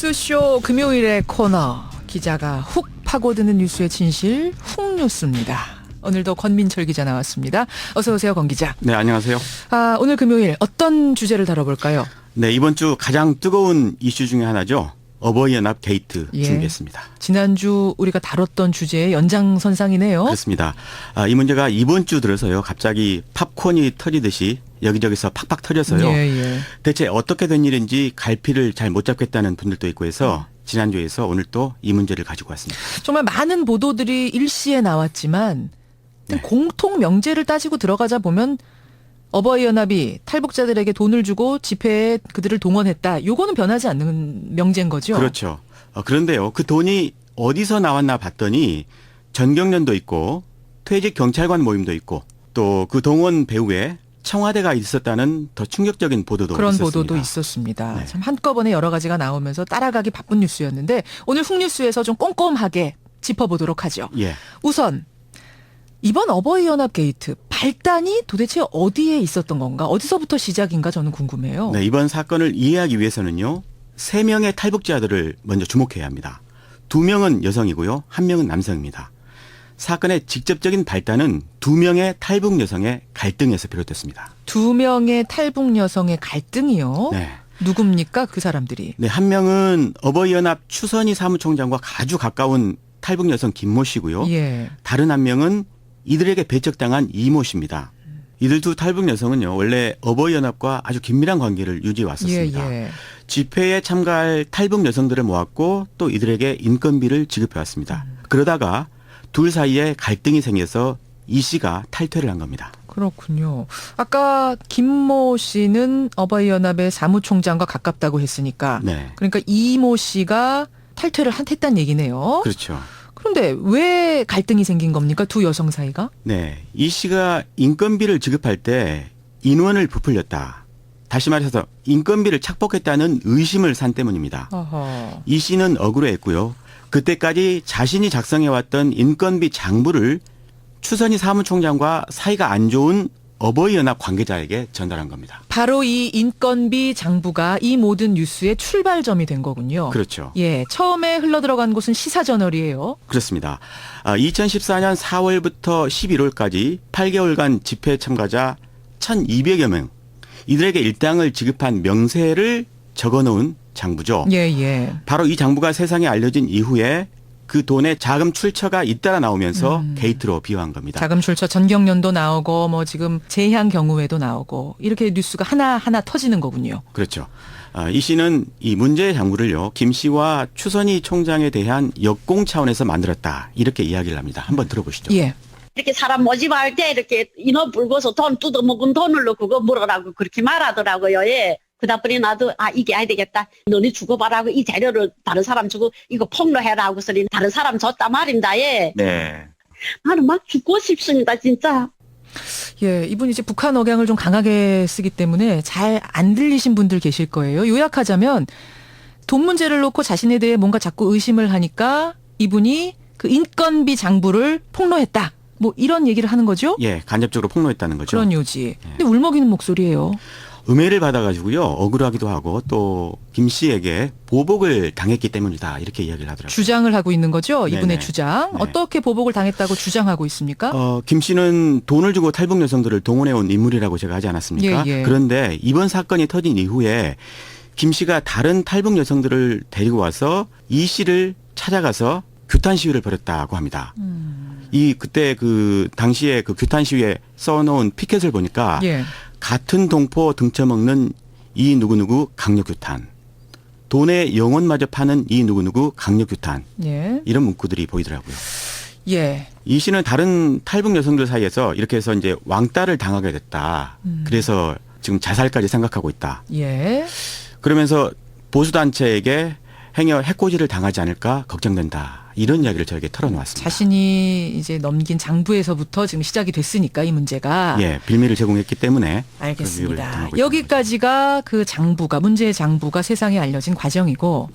뉴스쇼 금요일의 코너, 기자가 훅 파고드는 뉴스의 진실 훅뉴스입니다. 오늘도 권민철 기자 나왔습니다. 어서 오세요, 권 기자. 네, 안녕하세요. 오늘 금요일 어떤 주제를 다뤄볼까요? 네, 이번 주 가장 뜨거운 이슈 중에 하나죠. 어버이연합 게이트 준비했습니다. 지난주 우리가 다뤘던 주제의 연장선상이네요. 그렇습니다. 이 문제가 이번 주 들어서요. 갑자기 팝콘이 터지듯이 여기저기서 팍팍 터져서요. 대체 어떻게 된 일인지 갈피를 잘 못 잡겠다는 분들도 있고 해서 지난주에서 오늘 또 이 문제를 가지고 왔습니다. 정말 많은 보도들이 일시에 나왔지만 공통 명제를 따지고 들어가자 보면 어버이연합이 탈북자들에게 돈을 주고 집회에 그들을 동원했다. 요거는 변하지 않는 명제인 거죠. 그렇죠. 그런데요. 그 돈이 어디서 나왔나 봤더니 전경련도 있고 퇴직 경찰관 모임도 있고 또 그 동원 배후에 청와대가 있었다는 더 충격적인 보도도 그런 있었습니다. 보도도 있었습니다. 네. 참 한꺼번에 여러 가지가 나오면서 따라가기 바쁜 뉴스였는데 오늘 훅뉴스에서 좀 꼼꼼하게 짚어보도록 하죠. 예. 우선 이번 어버이연합 게이트 발단이 도대체 어디에 있었던 건가? 어디서부터 시작인가 저는 궁금해요. 네, 이번 사건을 이해하기 위해서는요. 3명의 탈북자들을 먼저 주목해야 합니다. 2명은 여성이고요. 1명은 남성입니다. 사건의 직접적인 발단은 2명의 탈북 여성의 갈등에서 비롯됐습니다. 2명의 탈북 여성의 갈등이요? 네. 누굽니까? 그 사람들이. 네, 1명은 어버이연합 추선희 사무총장과 아주 가까운 탈북 여성 김모 씨고요. 예. 다른 1명은 이들에게 배척당한 이모 씨입니다. 이들 두 탈북 여성은요. 원래 어버이연합과 아주 긴밀한 관계를 유지해 왔었습니다. 예. 집회에 참가할 탈북 여성들을 모았고 또 이들에게 인건비를 지급해 왔습니다. 그러다가 둘 사이에 갈등이 생겨서 이 씨가 탈퇴를 한 겁니다. 그렇군요. 아까 김모 씨는 어버이연합의 사무총장과 가깝다고 했으니까 네. 그러니까 이모 씨가 탈퇴를 했다는 얘기네요. 그렇죠. 그런데 왜 갈등이 생긴 겁니까? 두 여성 사이가? 네. 이 씨가 인건비를 지급할 때 인원을 부풀렸다. 다시 말해서 인건비를 착복했다는 의심을 산 때문입니다. 어허. 이 씨는 억울해했고요. 그때까지 자신이 작성해왔던 인건비 장부를 추선희 사무총장과 사이가 안 좋은 어버이연합 관계자에게 전달한 겁니다. 바로 이 인건비 장부가 이 모든 뉴스의 출발점이 된 거군요. 그렇죠. 예, 처음에 흘러들어간 곳은 시사저널이에요. 그렇습니다. 2014년 4월부터 11월까지 8개월간 집회 참가자 1,200여 명, 이들에게 일당을 지급한 명세를 적어놓은 장부죠. 예. 바로 이 장부가 세상에 알려진 이후에 그 돈의 자금 출처가 잇따라 나오면서 게이트로 비유한 겁니다. 자금 출처 전경련도 나오고 뭐 지금 재향 경우에도 나오고 이렇게 뉴스가 하나하나 터지는 거군요. 그렇죠. 이 씨는 이 문제의 장부를요. 김 씨와 추선희 총장에 대한 역공 차원에서 만들었다. 이렇게 이야기를 합니다. 한번 들어보시죠. 예. 이렇게 사람 모집할 때 이렇게 인원 불고서 돈 뜯어먹은 돈으로 그거 물으라고 그렇게 말하더라고요. 예. 그다음에 나도 이게 아야 되겠다. 너네 주고받라고 이 자료를 다른 사람 주고 이거 폭로해라 하고 소리 다른 사람 줬단 말입니다. 예. 네. 나는 막 죽고 싶습니다. 진짜. 예, 이분이 이제 북한 억양을 좀 강하게 쓰기 때문에 잘 안 들리신 분들 계실 거예요. 요약하자면 돈 문제를 놓고 자신에 대해 뭔가 자꾸 의심을 하니까 이분이 그 인건비 장부를 폭로했다. 뭐 이런 얘기를 하는 거죠? 예, 간접적으로 폭로했다는 거죠. 그런 요지. 근데 울먹이는 목소리예요. 음해를 받아가지고요. 억울하기도 하고 또 김 씨에게 보복을 당했기 때문이다. 이렇게 이야기를 하더라고요. 주장을 하고 있는 거죠? 이분의 네네. 주장. 네. 어떻게 보복을 당했다고 주장하고 있습니까? 김 씨는 돈을 주고 탈북 여성들을 동원해온 인물이라고 제가 하지 않았습니까? 예. 그런데 이번 사건이 터진 이후에 김 씨가 다른 탈북 여성들을 데리고 와서 이 씨를 찾아가서 규탄 시위를 벌였다고 합니다. 그때 그 당시에 그 규탄 시위에 써놓은 피켓을 보니까 예. 같은 동포 등쳐먹는 이 누구누구 강력규탄, 돈의 영혼마저 파는 이 누구누구 강력규탄, 예. 이런 문구들이 보이더라고요. 예. 이 씨는 다른 탈북 여성들 사이에서 이렇게 해서 이제 왕따를 당하게 됐다. 그래서 지금 자살까지 생각하고 있다. 예. 그러면서 보수단체에게 행여 해코지를 당하지 않을까 걱정된다. 이런 이야기를 저에게 털어놓았습니다. 자신이 이제 넘긴 장부에서부터 지금 시작이 됐으니까 이 문제가. 예, 빌미를 제공했기 때문에. 알겠습니다. 여기까지가 그 장부가, 문제의 장부가 세상에 알려진 과정이고,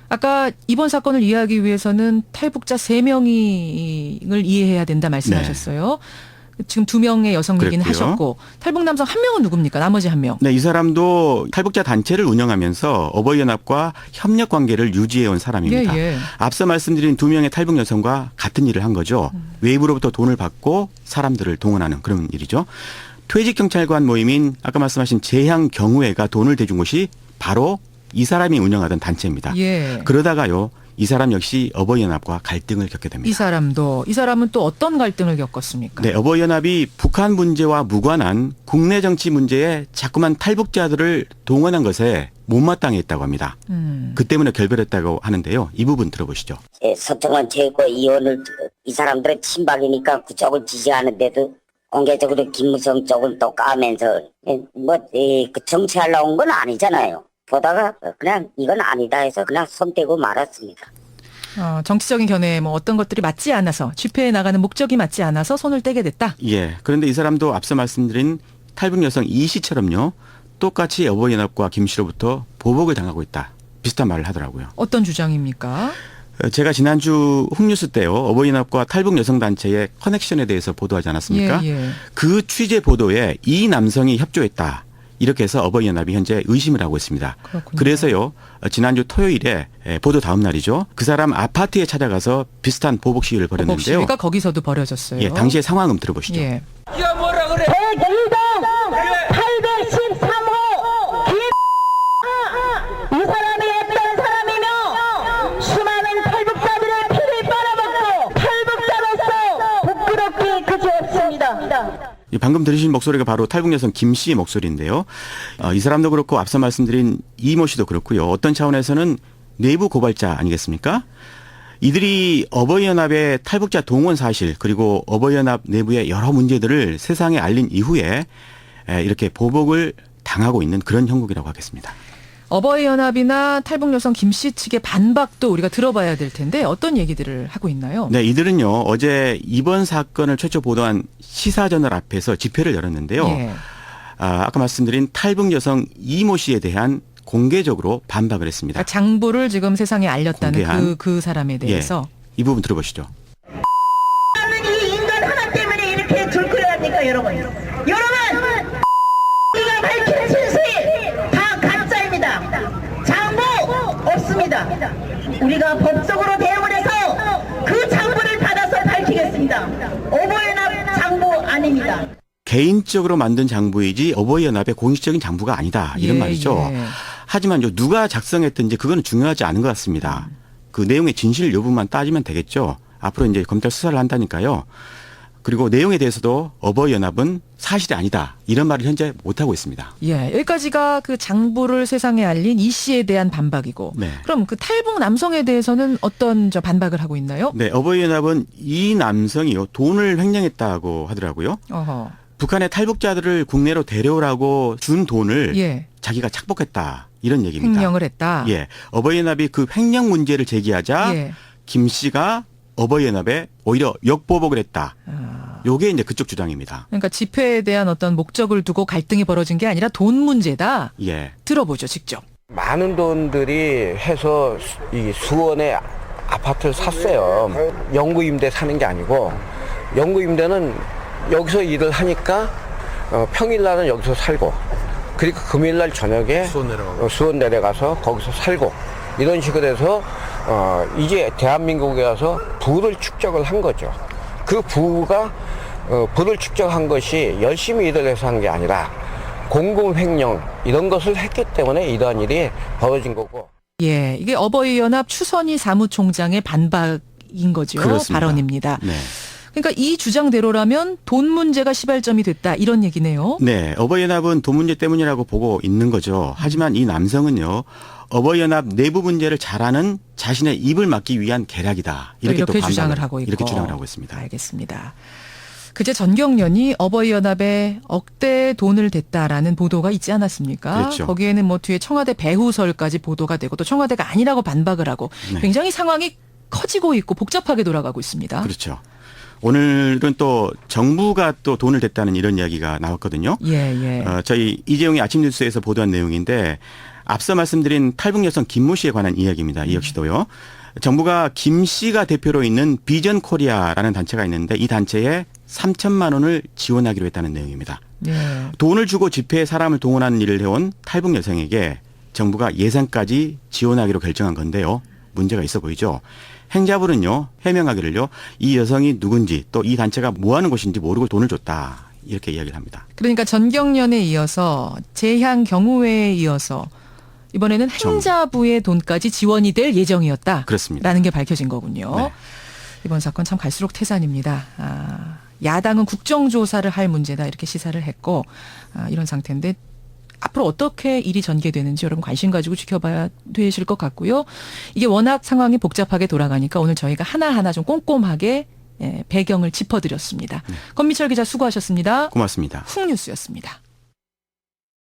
아까 이번 사건을 이해하기 위해서는 탈북자 3명을 이해해야 된다 말씀하셨어요. 지금 2명의 여성 얘기는 그랬고요. 하셨고 탈북 남성 1명은 누굽니까? 나머지 1명. 네, 이 사람도 탈북자 단체를 운영하면서 어버이연합과 협력 관계를 유지해온 사람입니다. 예. 앞서 말씀드린 2명의 탈북 여성과 같은 일을 한 거죠. 외부로부터 돈을 받고 사람들을 동원하는 그런 일이죠. 퇴직경찰관 모임인 아까 말씀하신 재향경우회가 돈을 대준 곳이 바로 이 사람이 운영하던 단체입니다. 예. 그러다가요, 이 사람 역시 어버이연합과 갈등을 겪게 됩니다. 이 사람은 또 어떤 갈등을 겪었습니까? 네, 어버이연합이 북한 문제와 무관한 국내 정치 문제에 자꾸만 탈북자들을 동원한 것에 못마땅했다고 합니다. 그 때문에 결별했다고 하는데요. 이 부분 들어보시죠. 서청원 최고 의원을 이 사람들은 친박이니까 그쪽을 지지하는데도 공개적으로 김무성 쪽을 또 까면서 그 정치하려고 온 건 아니잖아요. 보다가 그냥 이건 아니다 해서 그냥 손 떼고 말았습니다. 정치적인 견해에 뭐 어떤 것들이 맞지 않아서 집회에 나가는 목적이 맞지 않아서 손을 떼게 됐다. 예. 그런데 이 사람도 앞서 말씀드린 탈북 여성 이 씨처럼요. 똑같이 어버이연합과 김 씨로부터 보복을 당하고 있다. 비슷한 말을 하더라고요. 어떤 주장입니까? 제가 지난주 훅뉴스 때요. 어버이연합과 탈북 여성단체의 커넥션에 대해서 보도하지 않았습니까? 예. 그 취재 보도에 이 남성이 협조했다. 이렇게 해서 어버이연합이 현재 의심을 하고 있습니다. 그렇군요. 그래서요. 지난주 토요일에 보도 다음 날이죠. 그 사람 아파트에 찾아가서 비슷한 보복 시위를 보복 벌였는데요. 시위가 거기서도 벌어졌어요. 예, 당시의 상황 좀 들어보시죠. 예. 네가 뭐라 그래? 813호 이 사람이 어떤 사람이며 수많은 탈북자들의 피를 빨아먹고 탈북자로서 부끄럽기 그지없습니다. 방금 들으신 목소리가 바로 탈북 여성 김 씨의 목소리인데요. 이 사람도 그렇고 앞서 말씀드린 이모 씨도 그렇고요. 어떤 차원에서는 내부 고발자 아니겠습니까? 이들이 어버이연합의 탈북자 동원 사실 그리고 어버이연합 내부의 여러 문제들을 세상에 알린 이후에 이렇게 보복을 당하고 있는 그런 형국이라고 하겠습니다. 어버이연합이나 탈북 여성 김 씨 측의 반박도 우리가 들어봐야 될 텐데 어떤 얘기들을 하고 있나요? 네, 이들은요. 어제 이번 사건을 최초 보도한 시사저널 앞에서 집회를 열었는데요. 예. 아까 말씀드린 탈북 여성 이모 씨에 대한 공개적으로 반박을 했습니다. 그러니까 장부를 지금 세상에 알렸다는 공개한. 그 사람에 대해서. 이 부분 들어보시죠. 이 인간 하나 때문에 이렇게 들끓여야 합니까 여러분? 여러분 이가 밝힌 진실 다 가짜입니다. 장부 없습니다. 우리가 법적으로 대응을 해서 그 장부를 받아서 밝히겠습니다. 어버이연합 장부 아닙니다. 개인적으로 만든 장부이지 어버이연합의 공식적인 장부가 아니다. 이런 예, 말이죠. 예. 하지만 누가 작성했든지 그거는 중요하지 않은 것 같습니다. 그 내용의 진실 여부만 따지면 되겠죠. 앞으로 이제 검찰 수사를 한다니까요. 그리고 내용에 대해서도 어버이연합은 사실이 아니다. 이런 말을 현재 못하고 있습니다. 예, 여기까지가 그 장부를 세상에 알린 이 씨에 대한 반박이고. 네. 그럼 그 탈북 남성에 대해서는 어떤 반박을 하고 있나요? 네, 어버이연합은 이 남성이요. 돈을 횡령했다고 하더라고요. 어허. 북한의 탈북자들을 국내로 데려오라고 준 돈을 예. 자기가 착복했다. 이런 얘기입니다. 횡령을 했다. 예. 어버이연합이 그 횡령 문제를 제기하자 예. 김 씨가 어버이연합에 오히려 역보복을 했다. 아. 요게 이제 그쪽 주장입니다. 그러니까 집회에 대한 어떤 목적을 두고 갈등이 벌어진 게 아니라 돈 문제다. 예. 들어보죠, 직접. 많은 돈들이 해서 이 수원에 아파트를 샀어요. 영구 임대 사는 게 아니고 영구 임대는 여기서 일을 하니까 평일날은 여기서 살고 그리고 금요일날 저녁에 수원 내려가서 거기서 살고 이런 식으로 해서 이제 대한민국에 와서 부를 축적을 한 거죠. 그 부가 부를 축적한 것이 열심히 일을 해서 한 게 아니라 공공횡령 이런 것을 했기 때문에 이러한 일이 벌어진 거고. 예, 이게 어버이연합 추선희 사무총장의 반박인 거죠. 그렇습니다. 발언입니다. 네. 그러니까 이 주장대로라면 돈 문제가 시발점이 됐다 이런 얘기네요. 네. 어버이연합은 돈 문제 때문이라고 보고 있는 거죠. 하지만 이 남성은요. 어버이연합 내부 문제를 잘 아는 자신의 입을 막기 위한 계략이다. 이렇게 또 반박을, 주장을 하고 있고. 이렇게 주장을 하고 있습니다. 알겠습니다. 그제 전경련이 어버이연합에 억대 돈을 댔다라는 보도가 있지 않았습니까? 그렇죠. 거기에는 뭐 뒤에 청와대 배후설까지 보도가 되고 또 청와대가 아니라고 반박을 하고 네. 굉장히 상황이 커지고 있고 복잡하게 돌아가고 있습니다. 그렇죠. 오늘은 또 정부가 또 돈을 댔다는 이런 이야기가 나왔거든요. 예. 저희 이재용이 아침 뉴스에서 보도한 내용인데 앞서 말씀드린 탈북 여성 김모 씨에 관한 이야기입니다. 이 역시도요. 정부가 김 씨가 대표로 있는 비전 코리아라는 단체가 있는데 이 단체에 3천만 원을 지원하기로 했다는 내용입니다. 네. 돈을 주고 집회에 사람을 동원하는 일을 해온 탈북 여성에게 정부가 예산까지 지원하기로 결정한 건데요. 문제가 있어 보이죠. 행자부는요, 해명하기를요, 이 여성이 누군지 또 이 단체가 뭐 하는 곳인지 모르고 돈을 줬다. 이렇게 이야기를 합니다. 그러니까 전경련에 이어서 재향 경우회에 이어서 이번에는 행자부의 돈까지 지원이 될 예정이었다. 그렇습니다. 라는 게 밝혀진 거군요. 네. 이번 사건 참 갈수록 태산입니다. 야당은 국정조사를 할 문제다 이렇게 시사를 했고 이런 상태인데 앞으로 어떻게 일이 전개되는지 여러분 관심 가지고 지켜봐야 되실 것 같고요. 이게 워낙 상황이 복잡하게 돌아가니까 오늘 저희가 하나하나 좀 꼼꼼하게 배경을 짚어드렸습니다. 권미철 기자 수고하셨습니다. 고맙습니다. 훅뉴스였습니다.